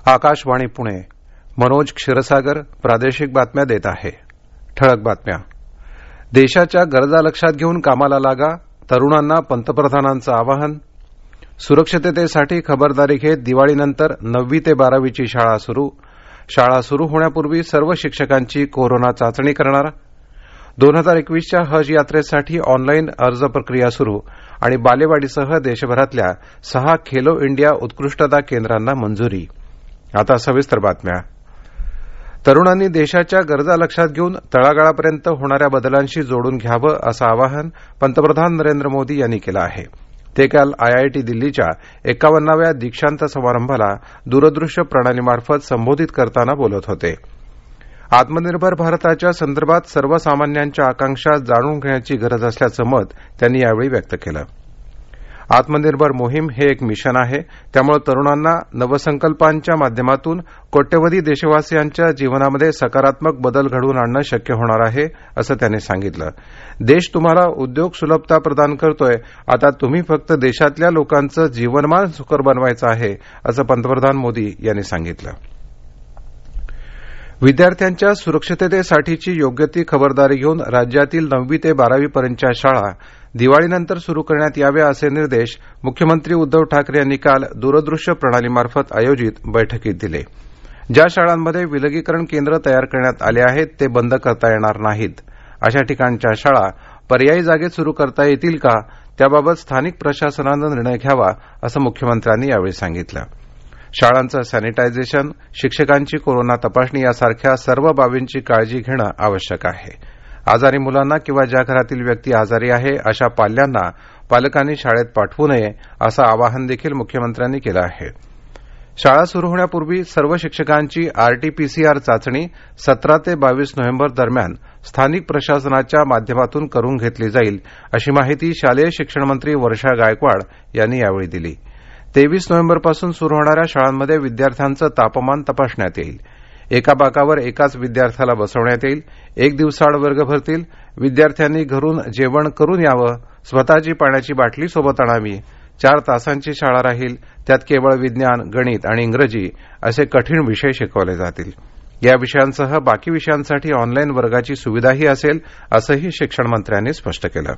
आकाशवाणी पुणे. मनोज क्षीरसागर प्रादेशिक बातम्या देत आहे. ठळक बातम्या. देशाच्या गरजा लक्षात घेऊन कामाला लागा, तरुणांना पंतप्रधानांचं आवाहन. सुरक्षिततेसाठी खबरदारी घेत दिवाळीनंतर 9वी ते 12वीची शाळा सुरू होण्यापूर्वी सर्व शिक्षकांची कोरोना चाचणी करणार. 2021च्या हज यात्रेसाठी ऑनलाईन अर्ज प्रक्रिया सुरू आणि बालेवाडीसह देशभरातल्या 6 खेलो इंडिया उत्कृष्टता केंद्रांना मंजुरी. आता सविस्तर बातम्या. तरुणांनी देशाच्या गरजा लक्षात घेऊन तळागाळापर्यंत होणाऱ्या बदलांशी जोडून घ्यावं असं आवाहन पंतप्रधान नरेंद्र मोदी यांनी केलं आहे. ते काल आयआयटी दिल्लीच्या 51व्या दीक्षांत समारंभाला दूरदृश्य प्रणालीमार्फत संबोधित करताना बोलत होते. आत्मनिर्भर भारताच्या संदर्भात सर्वसामान्यांच्या आकांक्षा जाणून घेण्याची गरज असल्याचं मत त्यांनी यावेळी व्यक्त केलं. आत्मनिर्भर मोहीम हे एक मिशन आहे, त्यामुळे तरुणांना नवसंकल्पांच्या माध्यमातून कोट्यवधी देशवासियांच्या जीवनामध्ये सकारात्मक बदल घडवून आणणं शक्य होणार आहे असं त्यांनी सांगितलं. देश तुम्हाला उद्योग सुलभता प्रदान करतोय, आता तुम्ही फक्त देशातल्या लोकांचं जीवनमान सुकर बनवायचं आहे असं पंतप्रधान मोदी यांनी सांगितलं. विद्यार्थ्यांच्या सुरक्षिततेसाठीची योग्य ती खबरदारी घेऊन राज्यातील 9वी ते 12वी पर्यंतच्या शाळा दिवाळीनंतर सुरू करण्यात याव्या असे निर्देश मुख्यमंत्री उद्धव ठाकरे यांनी काल दूरदृश्य प्रणालीमार्फत आयोजित बैठकीत दिले. ज्या शाळांमध्ये विलगीकरण केंद्र तयार करण्यात आले आहेत ते बंद करता येणार नाहीत. अशा ठिकाणच्या शाळा पर्यायी जागेत सुरू करता येतील का, त्याबाबत स्थानिक प्रशासनानं निर्णय घ्यावा असं मुख्यमंत्र्यांनी यावेळी सांगितलं. शाळांचं सॅनिटायझेशन, शिक्षकांची कोरोना तपासणी यासारख्या सर्व बाबींची काळजी घेणं आवश्यक आहे. आजारी मुलांना किंवा ज्या घरातील व्यक्ती आजारी आहे अशा पाल्यांना पालकांनी शाळेत पाठवू नये असं आवाहन देखील मुख्यमंत्र्यांनी केलं आहे. शाळा सुरू होण्यापूर्वी सर्व शिक्षकांची आरटीपीसीआर चाचणी 17 ते 22 नोव्हेंबर दरम्यान स्थानिक प्रशासनाच्या माध्यमातून करून घेतली जाईल अशी माहिती शालेय शिक्षण मंत्री वर्षा गायकवाड यांनी यावेळी दिली. 23 नोव्हेंबरपासून सुरू होणाऱ्या शाळांमध्ये विद्यार्थ्यांचं तापमान तपासण्यात येईल. एका बाकावर एकाच विद्यार्थ्याला बसवण्यात येईल. 1 दिवसाआड वर्ग भरतील. विद्यार्थ्यांनी घरून जेवण करून यावं. स्वतःची पाण्याची बाटली सोबत आणावी. 4 तासांची शाळा राहील. त्यात केवळ विज्ञान, गणित आणि इंग्रजी असे कठीण विषय शिकवले जातील. या विषयांसह बाकी विषयांसाठी ऑनलाईन वर्गाची सुविधाही असेल असंही शिक्षण मंत्र्यांनी स्पष्ट केलं.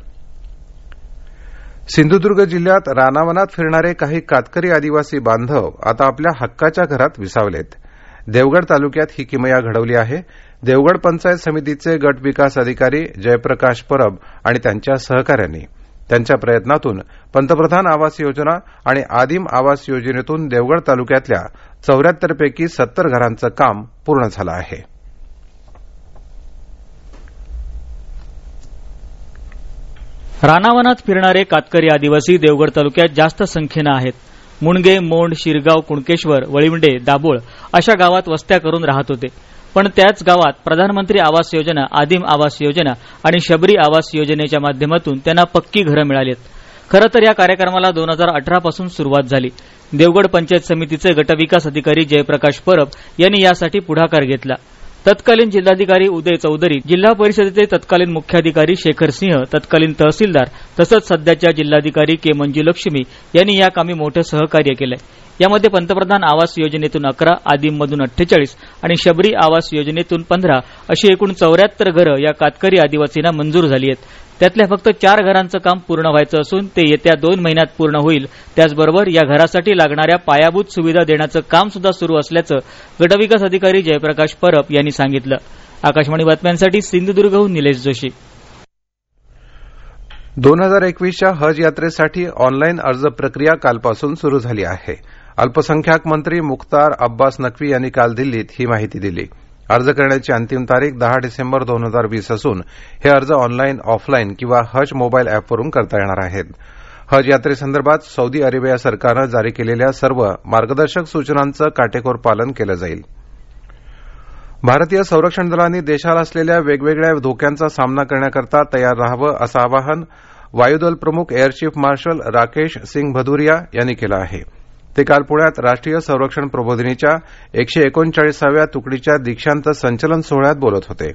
सिंधुदुर्ग जिल्ह्यात रानावनात फिरणारे काही कातकरी आदिवासी बांधव आता आपल्या हक्काच्या घरात विसावलेत. देवगड तालुक्यात ही किमया घडवली आहे. देवगड पंचायत समितीचे गट विकास अधिकारी जयप्रकाश परब आणि त्यांच्या सहकाऱ्यांनी त्यांच्या प्रयत्नातून पंतप्रधान आवास योजना आणि आदिम आवास योजनेतून देवगड तालुक्यातल्या 74 पैकी 70 घरांचं काम पूर्ण झालं आहे. रानावनात फिरणारे कातकरी आदिवासी देवगड तालुक्यात जास्त संख्येनं आहेत. मुणगे, मोंड, शिरगाव, कुणकेश्वर, वळिवंडे, दाभोळ अशा गावात वस्त्या करून राहत होते. पण त्याच गावात प्रधानमंत्री आवास योजना, आदिम आवास योजना आणि शबरी आवास योजनेच्या माध्यमातून त्यांना पक्की घरं मिळालीत. खरं तर या कार्यक्रमाला 2018 पासून सुरुवात झाली. देवगड पंचायत समितीचे गटविकास अधिकारी जयप्रकाश परब यांनी यासाठी पुढाकार घेतला. तत्कालीन जिल्हाधिकारी उदय चौधरी, जिल्हा परिषदेचे तत्कालीन मुख्याधिकारी शेखर सिंह, तत्कालीन तहसीलदार तसंच सध्याच्या जिल्हाधिकारी के मंजुलक्ष्मी यांनी या कामी मोठं सहकार्य केलंय. यामध्ये पंतप्रधान आवास योजनेतून 11, आदिममधून 48 आणि शबरी आवास योजनेतून 15 अशी एकूण 74 घरं या कातकरी आदिवासींना मंजूर झाली आहेत. त्यातल्या फक्त 4 घरांचं काम पूर्ण व्हायचं असून ते येत्या 2 महिन्यात पूर्ण होईल. त्याचबरोबर या घरासाठी लागणाऱ्या पायाभूत सुविधा देण्याचं काम सुद्धा सुरू असल्याचं गटविकास अधिकारी जयप्रकाश परब यांनी सांगितलं. आकाशवाणी बातम्यांसाठी सिंधुदुर्गहून निलेश जोशी. 2021च्या हज यात्रेसाठी ऑनलाईन अर्ज प्रक्रिया कालपासून सुरू झाली आहे. अल्पसंख्याक मंत्री मुख्तार अब्बास नक्वी यांनी काल दिल्लीत ही माहिती दिली. अर्ज करण्याची अंतिम तारीख 10 डिसेंबर 2020 असून हे अर्ज ऑनलाईन, ऑफलाईन किंवा हज मोबाईल अॅपवरून करता येणार आहेत. हज यात्रेसंदर्भात सौदी अरेबिया सरकारनं जारी केलेल्या सर्व मार्गदर्शक सूचनांचं काटेकोर पालन केलं जाईल. भारतीय संरक्षण दलांनी देशाला असलेल्या वेगवेगळ्या धोक्यांचा सामना करण्याकरता तयार राहावं असं आवाहन वायुदल प्रमुख air chief marshal Rakesh Singh Bhadauria यांनी केलं आहे. ते काल पुण्यात राष्ट्रीय संरक्षण प्रबोधिनीच्या 139व्या तुकडीच्या दीक्षांत संचलन सोहळ्यात बोलत होते.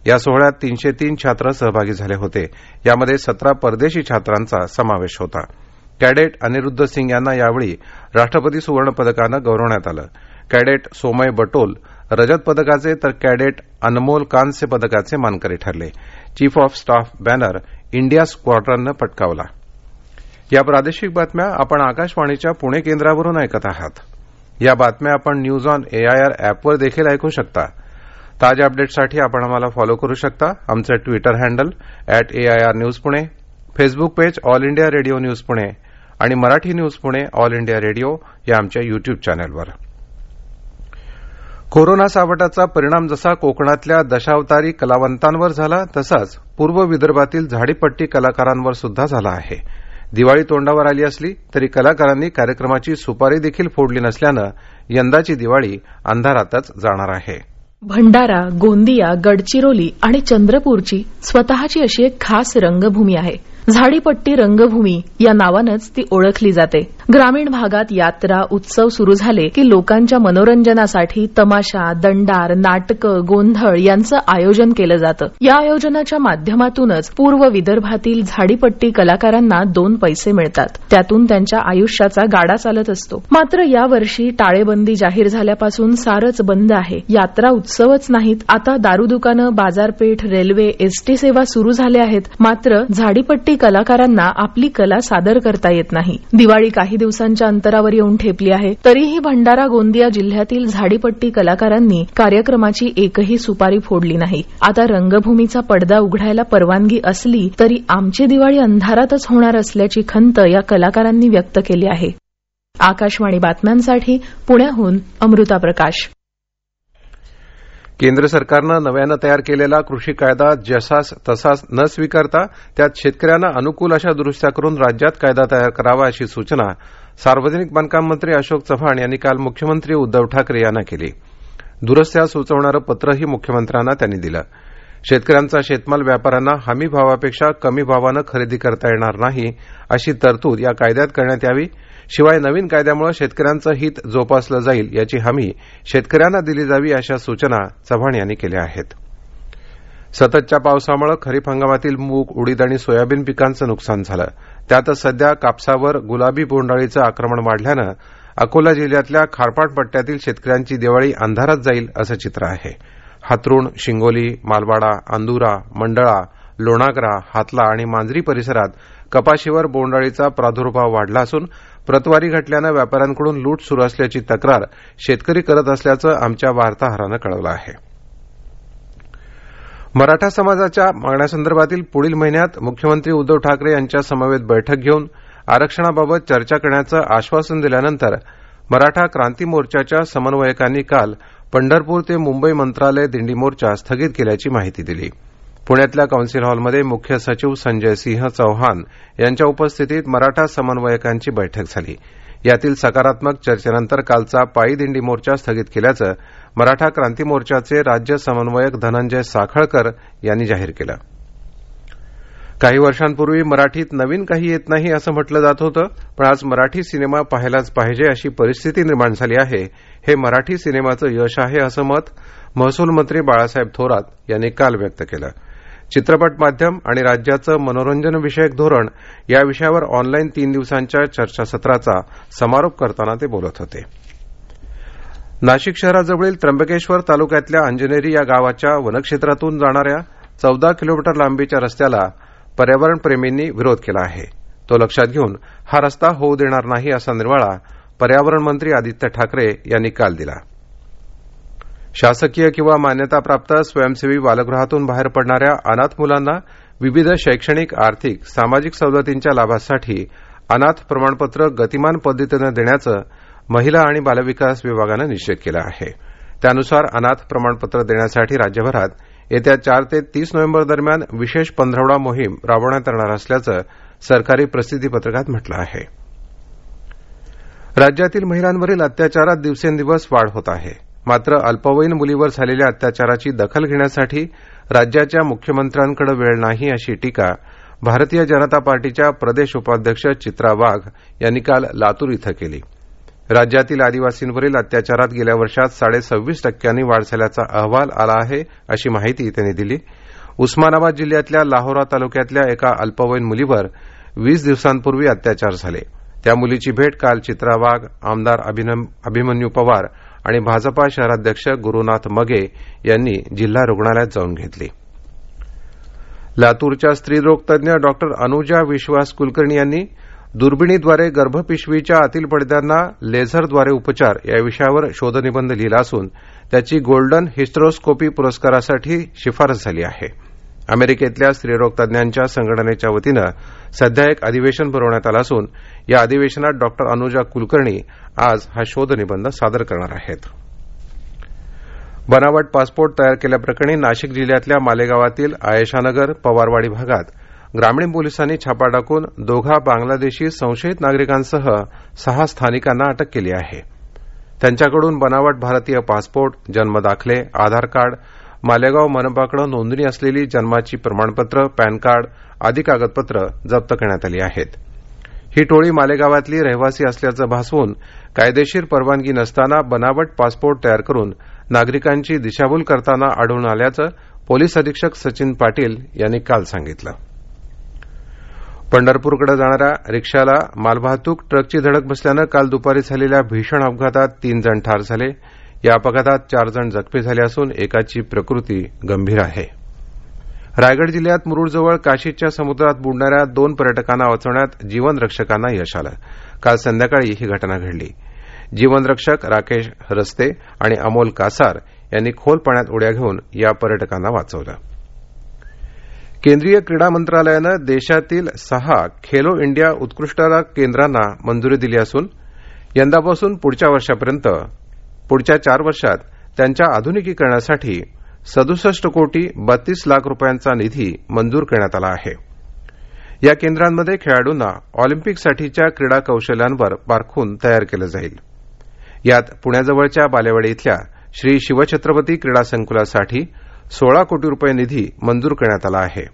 या सोहळ्यात 303 छात्र सहभागी झाले होते. यामध्ये 17 परदेशी छात्रांचा समावेश होता. कॅडेट अनिरुद्ध सिंग यांना यावेळी राष्ट्रपती सुवर्ण पदकानं गौरवण्यात आलं. कॅडेट सोमय बटोल रजत पदकाचे तर कॅडेट अनमोल कांस्य पदकाचे मानकरी ठरले. Chief of staff banner India स्क्वाड्रननं पटकावला. या प्रादेशिक बातम्या आपण आकाशवाणीच्या पुणे केंद्रावरून ऐकत आहात. या बातम्या आपण न्यूज ऑन एआयआर ऍपवर देखील ऐकू शकता. ताज्या अपडेट्ससाठी आपण आम्हाला फॉलो करू शकता. आमचं Twitter handle @AIRNews Pune, Facebook page All India Radio News Pune आणि Marathi News Pune All India Radio या आमच्या युट्यूब चॅनेलवर. कोरोना सावटाचा परिणाम जसा कोकणातल्या दशावतारी कलावंतांवर झाला तसाच पूर्व विदर्भातील झाडीपट्टी कलाकारांवर सुद्धा झाला आहे. दिवाळी तोंडावर आली असली तरी कलाकारांनी कार्यक्रमाची सुपारी देखील फोडली नसल्यानं यंदाची दिवाळी अंधारातच जाणार आहे. भंडारा, गोंदिया, गडचिरोली आणि चंद्रपूरची स्वतःची अशी एक खास रंगभूमी आहे. झाडीपट्टी रंगभूमी या नावानंच ती ओळखली जाते. ग्रामीण भागात यात्रा, उत्सव सुरू झाले की लोकांच्या मनोरंजनासाठी तमाशा, दंडार, नाटकं, गोंधळ यांचं आयोजन केलं जातं. या आयोजनाच्या माध्यमातूनच पूर्व विदर्भातील झाडीपट्टी कलाकारांना 2 पैसे मिळतात. त्यातून त्यांच्या आयुष्याचा गाडा चालत असतो. मात्र यावर्षी टाळेबंदी जाहीर झाल्यापासून सारच बंद आहे. यात्रा, उत्सवच नाहीत, आता दारू दुकानं, बाजारपेठ, रेल्वे, एसटी सेवा सुरू झाल्या आहेत. मात्र झाडीपट्टी कलाकारांना आपली कला सादर करता येत नाही. दिवाळी काही दिवसांच्या अंतरावर येऊन ठेपली आहे. तरीही भंडारा, गोंदिया जिल्ह्यातील झाडीपट्टी कलाकारांनी कार्यक्रमाची एकही सुपारी फोडली नाही. आता रंगभूमीचा पडदा उघडायला परवानगी असली तरी आमची दिवाळी अंधारातच होणार असल्याची खंत या कलाकारांनी व्यक्त केली आहे. आकाशवाणी बातम्यांसाठी पुण्याहून अमृता प्रकाश. केंद्र सरकारनं नव्यानं तयार केलेला कृषी कायदा जसास तसाच न स्वीकारता त्यात शेतकऱ्यांना अनुकूल अशा दुरुस्त्या करून राज्यात कायदा तयार करावा अशी सूचना सार्वजनिक बांधकाम मंत्री अशोक चव्हाण यांनी काल मुख्यमंत्री उद्धव ठाकरे यांना केली. दुरुस्त्या सुचवणारं पत्रही मुख्यमंत्र्यांना त्यांनी दिलं. शेतकऱ्यांचा शेतमाल व्यापाऱ्यांना हमी भावापेक्षा कमी भावानं खरेदी करता येणार नाही अशी तरतूद या कायद्यात करण्यात यावी. शिवाय नवीन कायद्यामुळे शेतकऱ्यांचं हित जोपासलं जाईल याची हमी शेतकऱ्यांना दिली जावी अशा सूचना चव्हाण यांनी केल्या आहेत. सततच्या पावसामुळे खरीप हंगामातील मूग, उडीद आणि सोयाबीन पिकांचं नुकसान झालं. त्यातच सध्या कापसावर गुलाबी बोंडअळीचं आक्रमण वाढल्यानं अकोला जिल्ह्यातल्या खारपाट पट्ट्यातील शेतकऱ्यांची दिवाळी अंधारात जाईल असं चित्र आहे. हातरुण, शिंगोली, मालवाडा, अंदुरा, मंडळा, लोणागरा, हातला आणि मांजरी परिसरात कपाशीवर बोंडअळीचा प्रादुर्भाव वाढला असून प्रतवारी घटल्यानं व्यापाऱ्यांकडून लूट सुरू असल्याची तक्रार शेतकरी करत असल्याचं आमच्या वार्ताहरानं कळवलं आहे. मराठा समाजाच्या मागण्यासंदर्भातील पुढील महिन्यात मुख्यमंत्री उद्धव ठाकरे यांच्या समवेत बैठक घेऊन आरक्षणाबाबत चर्चा करण्याचं आश्वासन दिल्यानंतर मराठा क्रांती मोर्चाच्या समन्वयकांनी काल पंढरपूर ते मुंबई मंत्रालय दिंडी मोर्चा स्थगित केल्याची माहिती दिली. पुण्यातल्या कौन्सिल हॉलमध्ये मुख्य सचिव संजय सिंह चौहान यांच्या उपस्थितीत मराठा समन्वयकांची बैठक झाली. यातील सकारात्मक चर्चेनंतर कालचा पायी दिंडी मोर्चा स्थगित केल्याचं मराठा क्रांती मोर्चाचे राज्य समन्वयक धनंजय साखळकर यांनी जाहीर केलं. काही वर्षांपूर्वी मराठीत नवीन काही येत नाही असं म्हटलं जात होतं, पण आज मराठी सिनेमा पाहायलाच पाहिजे अशी परिस्थिती निर्माण झाली आहे. हे मराठी सिनेमाचं यश आहे असं मत महसूल मंत्री बाळासाहेब थोरात यांनी काल व्यक्त केलं. चित्रपट माध्यम आणि राज्याचं मनोरंजन विषयक धोरण या विषयावर ऑनलाईन 3 दिवसांच्या चर्चासत्राचा समारोप करताना ते बोलत होते. नाशिक शहराजवळील त्र्यंबकेश्वर तालुक्यातल्या अंजनेरी या गावाच्या वनक्षेत्रातून जाणाऱ्या 14 किलोमीटर लांबीच्या रस्त्याला पर्यावरणप्रेमींनी विरोध केला आहे. तो लक्षात घेऊन हा रस्ता होऊ देणार नाही असा निर्वाळा पर्यावरण मंत्री आदित्य ठाकरे यांनी काल दिला. शासकीय किंवा मान्यताप्राप्त स्वयंसेवी बालगृहातून बाहेर पडणाऱ्या अनाथ मुलांना विविध शैक्षणिक, आर्थिक, सामाजिक सवलतींच्या लाभासाठी अनाथ प्रमाणपत्र गतिमान पद्धतीनं देण्याचं महिला आणि बालविकास विभागानं निश्चित केलं आहे. त्यानुसार अनाथ प्रमाणपत्र देण्यासाठी राज्यभरात येत्या 4 ते 30 नोव्हेंबर दरम्यान विशेष पंधरवडा मोहीम राबवण्यात येणार असल्याचं सरकारी प्रसिद्धीपत्रकात म्हटलं आहे. राज्यातील महिलांवरील अत्याचारात दिवसेंदिवस वाढ होत आहे. मात्र अल्पवयीन मुलीवर झालेल्या अत्याचाराची दखल घेण्यासाठी राज्याच्या मुख्यमंत्र्यांकडे वेळ नाही अशी टीका भारतीय जनता पार्टीच्या प्रदेश उपाध्यक्ष चित्रा वाघ यांनी काल लातूर इथं केली. राज्यातील आदिवासींवरील अत्याचारात गेल्या वर्षात 26.5% वाढ झाल्याचा अहवाल आला आहे अशी माहिती त्यांनी दिली. उस्मानाबाद जिल्ह्यातल्या लाहोरा तालुक्यातल्या एका अल्पवयीन मुलीवर 20 दिवसांपूर्वी अत्याचार झाले. त्या मुलीची भेट काल चित्रा वाघ, आमदार अभिमन्यू पवार आणि भाजपा शहराध्यक्ष गुरुनाथ मगे यांनी जिल्हा रुग्णालयात जाऊन घेतली. लातूरच्या स्त्रीरोग तज्ज्ञ डॉक्टर अनुजा विश्वास कुलकर्णी यांनी दुर्बिणीद्वारे गर्भपिशवीच्या आतील पडद्यांना लेझरद्वारे उपचार या विषयावर शोधनिबंध लिहिला असून त्याची गोल्डन हिस्टेरोस्कोपी पुरस्कारासाठी शिफारस झाली आहे. अमेरिकेतल्या स्त्रीरोग तज्ज्ञांच्या संघटनेच्या वतीनं सध्या एक अधिवेशन भरवण्यात आलं असून या अधिवेशनात डॉक्टर अनुजा कुलकर्णी आज हा शोधनिबंध सादर करणार आहेत. बनावट पासपोर्ट तयार केल्याप्रकरणी नाशिक जिल्ह्यातल्या मालेगावातील आयशानगर पवारवाडी भागात ग्रामीण पोलिसांनी छापा टाकून 2 बांगलादेशी संशयित नागरिकांसह 6 स्थानिकांना अटक केली आहे. त्यांच्याकडून बनावट भारतीय पासपोर्ट, जन्मदाखले, आधार कार्ड, मालेगाव मनपाकडे नोंदणी असलेली जन्माची प्रमाणपत्र, पॅन कार्ड आदी कागदपत्र जप्त करण्यात आली आहेत. ही टोळी मालेगावातली रहिवासी असल्याचं भासवून कायदेशीर परवानगी नसताना बनावट पासपोर्ट तयार करून नागरिकांची दिशाभूल करताना आढळून आल्याचं पोलीस अधीक्षक सचिन पाटील यांनी काल सांगितलं. पंढरपूरकडे जाणाऱ्या रिक्षाला मालवाहतूक ट्रकची धडक बसल्यानं काल दुपारी झालेल्या भीषण अपघातात 3 जण ठार झाले. या अपघातात 4 जण जखमी झाले असून एकाची प्रकृती गंभीर आहे. रायगड जिल्ह्यात मुरुडजवळ काशीच्या समुद्रात बुडणाऱ्या 2 पर्यटकांना वाचवण्यात जीवनरक्षकांना यश आलं. काल संध्याकाळी ही घटना घडली. जीवनरक्षक राकेश रस्ते आणि अमोल कासार यांनी खोल पाण्यात उड्या घेऊन या पर्यटकांना वाचवलं. केंद्रीय क्रीडा मंत्रालयानं देशातील 6 खेलो इंडिया उत्कृष्टता केंद्रांना मंजुरी दिली असून यंदापासून पुढच्या वर्षापर्यंत पुढच्या 4 वर्षात त्यांच्या आधुनिकीकरणासाठी 67 कोटी 32 लाख रुपयांचा निधी मंजूर करण्यात आला आहे. या केंद्रांमध्ये खेळाडूंना ऑलिम्पिकसाठीच्या क्रीडा कौशल्यांवर पारखून तयार केलं जाईल. यात पुण्याजवळच्या बालेवाडी इथल्या श्री शिवछत्रपती क्रीडा संकुलासाठी 16 कोटी रुपये निधी मंजूर करण्यात आला आहे.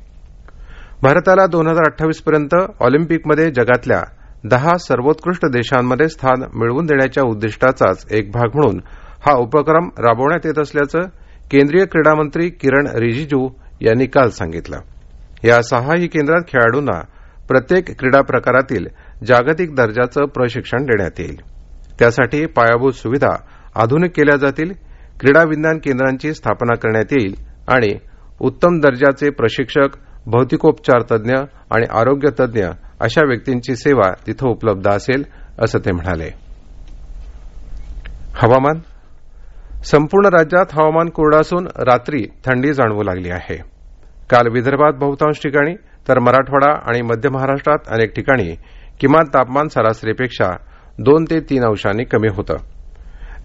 भारताला 2028 पर्यंत ऑलिम्पिकमध्ये जगातल्या 10 सर्वोत्कृष्ट देशांमध्ये स्थान मिळवून देण्याच्या उद्दिष्टाचाच एक भाग म्हणून हा उपक्रम राबवण्यात येत असल्याचं केंद्रीय क्रीडा मंत्री किरण रिजिजू यांनी काल सांगितलं. या 6 केंद्रात खेळाडूंना प्रत्येक क्रीडा प्रकारातील जागतिक दर्जाचं प्रशिक्षण देण्यात येईल. त्यासाठी पायाभूत सुविधा आधुनिक केल्या जातील, क्रीडा विज्ञान केंद्रांची स्थापना करण्यात येईल आणि उत्तम दर्जाचे प्रशिक्षक, भौतिकोपचार तज्ज्ञ आणि आरोग्य तज्ज्ञ अशा व्यक्तींची सेवा तिथं उपलब्ध असेल असं ते म्हणाले. हवामान. संपूर्ण राज्यात हवामान कोरडं असून रात्री थंडी जाणवू लागली आहे. काल विदर्भात बहुतांश ठिकाणी तर मराठवाडा आणि मध्य महाराष्ट्रात अनेक ठिकाणी किमान तापमान सरासरीपेक्षा 2 ते 3 अंशांनी कमी होतं.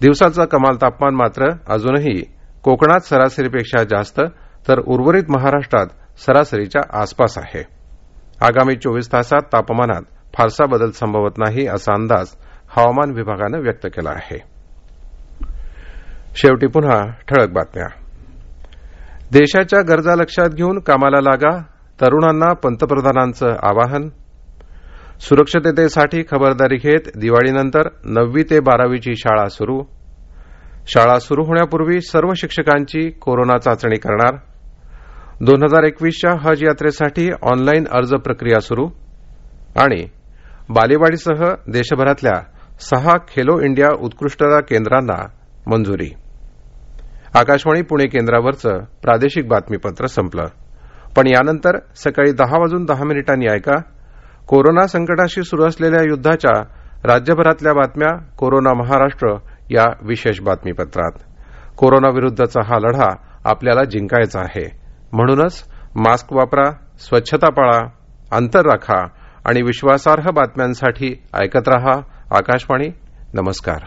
दिवसाचं कमाल तापमान मात्र अजूनही कोकणात सरासरीपेक्षा जास्त तर उर्वरित महाराष्ट्रात सरासरीच्या आसपास आहे. आगामी 24 तासात तापमानात फारसा बदल संभवत नाही असा अंदाज हवामान विभागानं व्यक्त केला आहे. शेवटी पुन्हा ठळक बातम्या. देशाच्या गरजा लक्षात घेऊन कामाला लागा, तरुणांना पंतप्रधानांचं आवाहन. सुरक्षिततेसाठी खबरदारी घेत दिवाळीनंतर 9वी ते 12वीची शाळा सुरू. शाळा सुरू होण्यापूर्वी सर्व शिक्षकांची कोरोना चाचणी करणार. 2021च्या हज यात्रेसाठी ऑनलाईन अर्ज प्रक्रिया सुरू. आणि बालेवाडीसह देशभरातल्या 6 खेलो इंडिया उत्कृष्टता केंद्रांना मंजुरी. आकाशवाणी पुणे केंद्रावरचं प्रादेशिक बातमीपत्र संपलं. पण यानंतर सकाळी 10:10 ऐका कोरोना संकटाशी सुरू असलेल्या युद्धाच्या राज्यभरातल्या बातम्या कोरोना महाराष्ट्र या विशेष बातमीपत्रात. कोरोनाविरुद्धचा हा लढा आपल्याला जिंकायचा आहे. म्हणूनच मास्क वापरा, स्वच्छता पाळा, अंतर राखा आणि विश्वासार्ह बातम्यांसाठी ऐकत रहा आकाशवाणी. नमस्कार.